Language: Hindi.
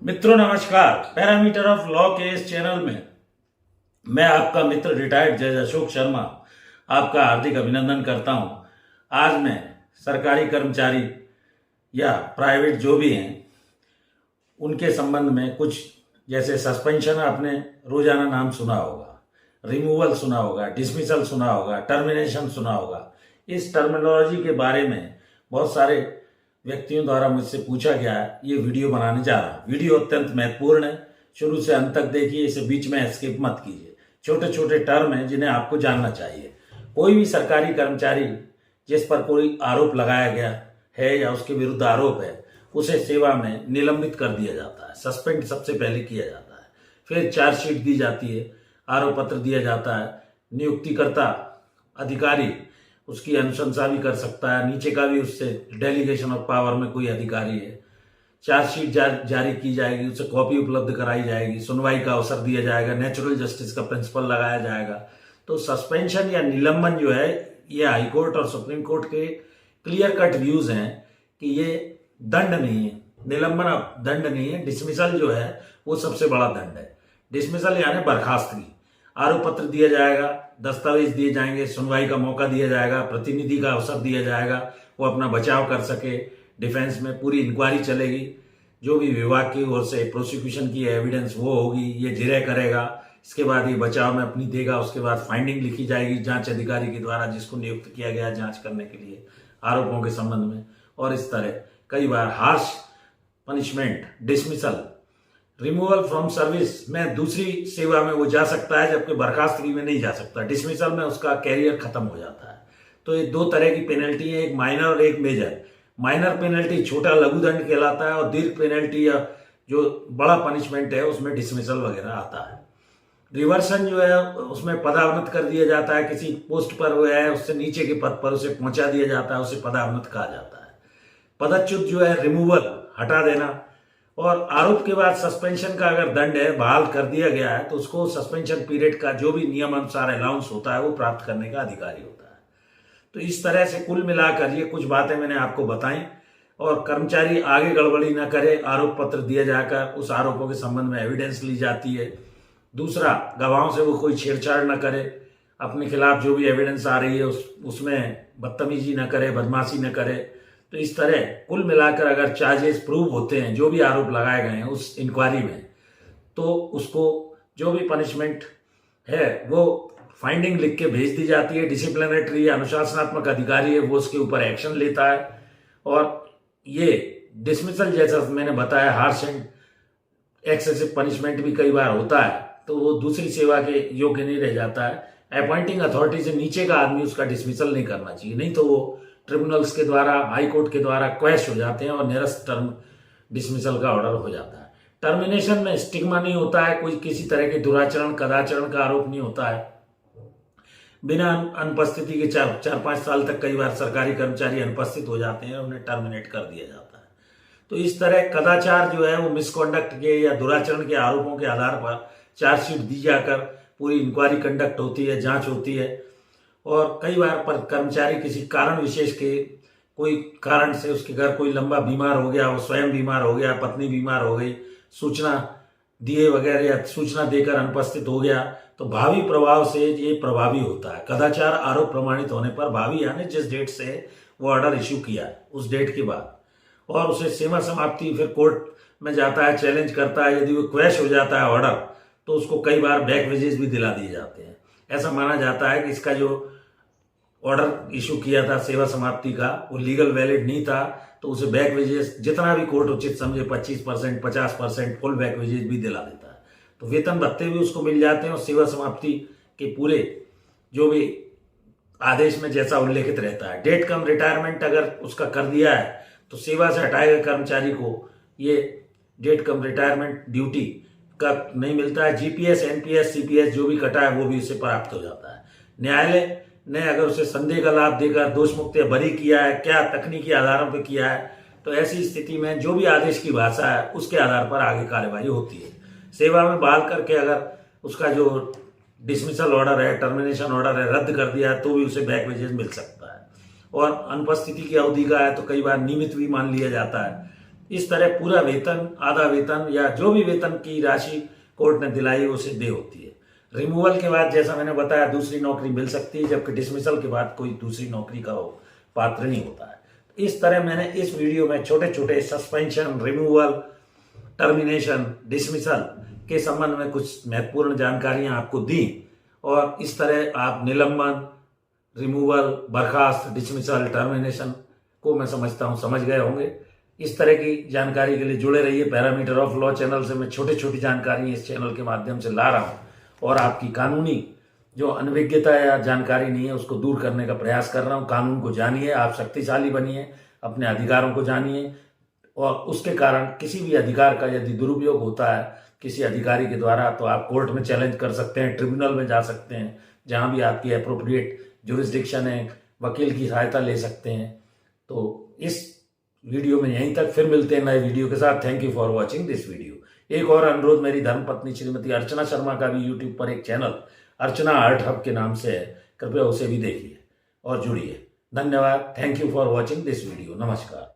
मित्रों नमस्कार। पैरामीटर ऑफ लॉ के इस चैनल में मैं आपका मित्र रिटायर्ड जज अशोक शर्मा आपका हार्दिक अभिनंदन करता हूं। आज मैं सरकारी कर्मचारी या प्राइवेट जो भी हैं उनके संबंध में कुछ, जैसे सस्पेंशन आपने रोजाना नाम सुना होगा, रिमूवल सुना होगा, डिसमिसल सुना होगा, टर्मिनेशन सुना होगा। इस टर्मिनोलॉजी के बारे में बहुत सारे व्यक्तियों द्वारा मुझसे पूछा गया है। ये वीडियो बनाने जा रहा हूं। वीडियो अत्यंत महत्वपूर्ण है, शुरू से अंत तक देखिए, इसे बीच में स्किप मत कीजिए। छोटे छोटे टर्म हैं जिन्हें आपको जानना चाहिए। कोई भी सरकारी कर्मचारी जिस पर कोई आरोप लगाया गया है या उसके विरुद्ध आरोप है, उसे सेवा में निलंबित कर दिया जाता है। सस्पेंड सबसे पहले किया जाता है, फिर चार्जशीट दी जाती है, आरोप पत्र दिया जाता है, नियुक्तिकर्ता अधिकारी उसकी अनुशंसा भी कर सकता है, नीचे का भी उससे डेलीगेशन ऑफ पावर में कोई अधिकारी है, चार्जशीट जारी की जाएगी, उसे कॉपी उपलब्ध कराई जाएगी, सुनवाई का अवसर दिया जाएगा, नेचुरल जस्टिस का प्रिंसिपल लगाया जाएगा। तो सस्पेंशन या निलंबन जो है, ये हाईकोर्ट और सुप्रीम कोर्ट के क्लियर कट व्यूज हैं कि ये दंड नहीं है। निलंबन अब दंड नहीं है। डिसमिसल जो है वो सबसे बड़ा दंड है। डिसमिसल यानी बर्खास्तगी। आरोप पत्र दिया जाएगा, दस्तावेज दिए जाएंगे, सुनवाई का मौका दिया जाएगा, प्रतिनिधि का अवसर दिया जाएगा, वो अपना बचाव कर सके, डिफेंस में पूरी इंक्वायरी चलेगी, जो भी विभाग की ओर से प्रोसिक्यूशन की एविडेंस वो होगी, ये जिरह करेगा, इसके बाद ये बचाव में अपनी देगा, उसके बाद फाइंडिंग लिखी जाएगी जांच अधिकारी के द्वारा जिसको नियुक्त किया गया जांच करने के लिए आरोपों के संबंध में। और इस तरह कई बार harsh punishment, dismissal, removal from service में दूसरी सेवा में वो जा सकता है, जबकि बर्खास्तगी में नहीं जा सकता। डिसमिसल में उसका कैरियर खत्म हो जाता है। तो ये दो तरह की पेनल्टी है, एक माइनर और एक मेजर। माइनर पेनल्टी छोटा लघुदंड कहलाता है, और दीर्घ पेनल्टी या जो बड़ा पनिशमेंट है उसमें डिसमिसल वगैरह आता है। रिवर्सन जो है उसमें पदावनत कर दिया जाता है। किसी पोस्ट पर वो है, उससे नीचे के पद पर उसे पहुंचा दिया जाता है, उसे पदावनत कहा जाता है। पदच्युत जो है रिमूवल, हटा देना। और आरोप के बाद सस्पेंशन का अगर दंड है, बहाल कर दिया गया है, तो उसको सस्पेंशन पीरियड का जो भी नियम अनुसार अलाउंस होता है वो प्राप्त करने का अधिकारी होता है। तो इस तरह से कुल मिलाकर ये कुछ बातें मैंने आपको बताई। और कर्मचारी आगे गड़बड़ी न करे, आरोप पत्र दिया जाकर उस आरोपों के संबंध में एविडेंस ली जाती है। दूसरा, गवाहों से वो कोई छेड़छाड़ न करे, अपने खिलाफ जो भी एविडेंस आ रही है उसमें बदतमीजी न करे, बदमाशी न करे। तो इस तरह कुल मिलाकर अगर चार्जेस प्रूव होते हैं, जो भी आरोप लगाए गए हैं उस इंक्वायरी में, तो उसको जो भी पनिशमेंट है वो फाइंडिंग लिख के भेज दी जाती है। डिसिप्लिनरी या अनुशासनात्मक अधिकारी है वो उसके ऊपर एक्शन लेता है। और ये डिसमिसल जैसा मैंने बताया, हार्श एंड एक्सेसिव पनिशमेंट भी कई बार होता है, तो वो दूसरी सेवा के योग्य नहीं रह जाता है। अपॉइंटिंग अथॉरिटी से नीचे का आदमी उसका डिसमिसल नहीं करना चाहिए, नहीं तो वो ट्रिब्यूनल्स के द्वारा, हाई कोर्ट के द्वारा क्वैश हो जाते हैं और निरस्त टर्म डिसमिसल का ऑर्डर हो जाता है। टर्मिनेशन में स्टिग्मा नहीं होता है, कोई किसी तरह के दुराचरण कदाचरण का आरोप नहीं होता है। बिना अनुपस्थिति के 4-5 साल तक कई बार सरकारी कर्मचारी अनुपस्थित हो जाते हैं, उन्हें टर्मिनेट कर दिया जाता है। तो इस तरह कदाचार जो है वो मिसकॉन्डक्ट के या दुराचरण के आरोपों के आधार पर चार्जशीट दी जाकर पूरी इंक्वायरी कंडक्ट होती है, जांच होती है। और कई बार पर कर्मचारी किसी कारण विशेष के, कोई कारण से उसके घर कोई लंबा बीमार हो गया, वो स्वयं बीमार हो गया, पत्नी बीमार हो गई, सूचना दिए वगैरह या सूचना देकर अनुपस्थित हो गया, तो भावी प्रभाव से ये प्रभावी होता है। कदाचार आरोप प्रमाणित होने पर भावी यानी जिस डेट से वो ऑर्डर इश्यू किया उस डेट के बाद, और उसे सीमा समाप्ति फिर कोर्ट में जाता है, चैलेंज करता है। यदि वो क्वैश हो जाता है ऑर्डर, तो उसको कई बार बैक वेजेस भी दिला दिए जाते हैं। ऐसा माना जाता है कि इसका जो ऑर्डर इशू किया था सेवा समाप्ति का, वो लीगल वैलिड नहीं था, तो उसे बैक वेजेस जितना भी कोर्ट उचित समझे 25%, 50% फुल बैक वेजेस भी दिला देता है। तो वेतन भत्ते भी उसको मिल जाते हैं, और सेवा समाप्ति के पूरे जो भी आदेश में जैसा उल्लेखित रहता है। डेट कम रिटायरमेंट अगर उसका कर दिया है, तो सेवा से हटाए गए कर्मचारी को ये डेट कम रिटायरमेंट ड्यूटी का नहीं मिलता है। जीपीएस, एनपीएस, सीपीएस जो भी कटा है वो भी उसे प्राप्त हो जाता है। न्यायालय ने अगर उसे संदेह का लाभ देकर दोष मुक्त या बरी किया है, क्या तकनीकी आधारों पर किया है, तो ऐसी स्थिति में जो भी आदेश की भाषा है उसके आधार पर आगे कार्यवाही होती है। सेवा में बहाल करके अगर उसका जो डिसमिसल ऑर्डर है, टर्मिनेशन ऑर्डर है, रद्द कर दिया है, तो भी उसे बैक वेजेस मिल सकता है। और अनुपस्थिति की अवधि का है तो कई बार नियमित भी मान लिया जाता है। इस तरह पूरा वेतन, आधा वेतन या जो भी वेतन की राशि कोर्ट ने दिलाई उसे दे होती है। रिमूवल के बाद जैसा मैंने बताया दूसरी नौकरी मिल सकती है, जबकि डिसमिसल के बाद कोई दूसरी नौकरी का वो पात्र नहीं होता है। इस तरह मैंने इस वीडियो में छोटे छोटे सस्पेंशन, रिमूवल, टर्मिनेशन, डिसमिसल के संबंध में कुछ महत्वपूर्ण जानकारियां आपको दी, और इस तरह आप निलंबन, रिमूवल, बर्खास्त, डिसमिसल, टर्मिनेशन को मैं समझता हूं समझ गए होंगे। इस तरह की जानकारी के लिए जुड़े रहिए। पैरामीटर ऑफ लॉ चैनल से मैं छोटी छोटी जानकारी इस चैनल के माध्यम से ला रहा हूं, और आपकी कानूनी जो अनभिज्ञता या जानकारी नहीं है उसको दूर करने का प्रयास कर रहा हूं। कानून को जानिए, आप शक्तिशाली बनिए, अपने अधिकारों को जानिए, और उसके कारण किसी भी अधिकार का यदि दुरुपयोग होता है किसी अधिकारी के द्वारा तो आप कोर्ट में चैलेंज कर सकते हैं, ट्रिब्यूनल में जा सकते हैं, जहां भी आपकी एप्रोप्रिएट जुरिस्डिक्शन है, वकील की सहायता ले सकते हैं। तो इस वीडियो में यहीं तक, फिर मिलते हैं नए वीडियो के साथ। Thank you for watching this video. एक और अनुरोध, मेरी धर्मपत्नी श्रीमती अर्चना शर्मा का भी यूट्यूब पर एक चैनल अर्चना आर्ट हब के नाम से है, कृपया उसे भी देखिए और जुड़िए। धन्यवाद। Thank you for watching this video. नमस्कार।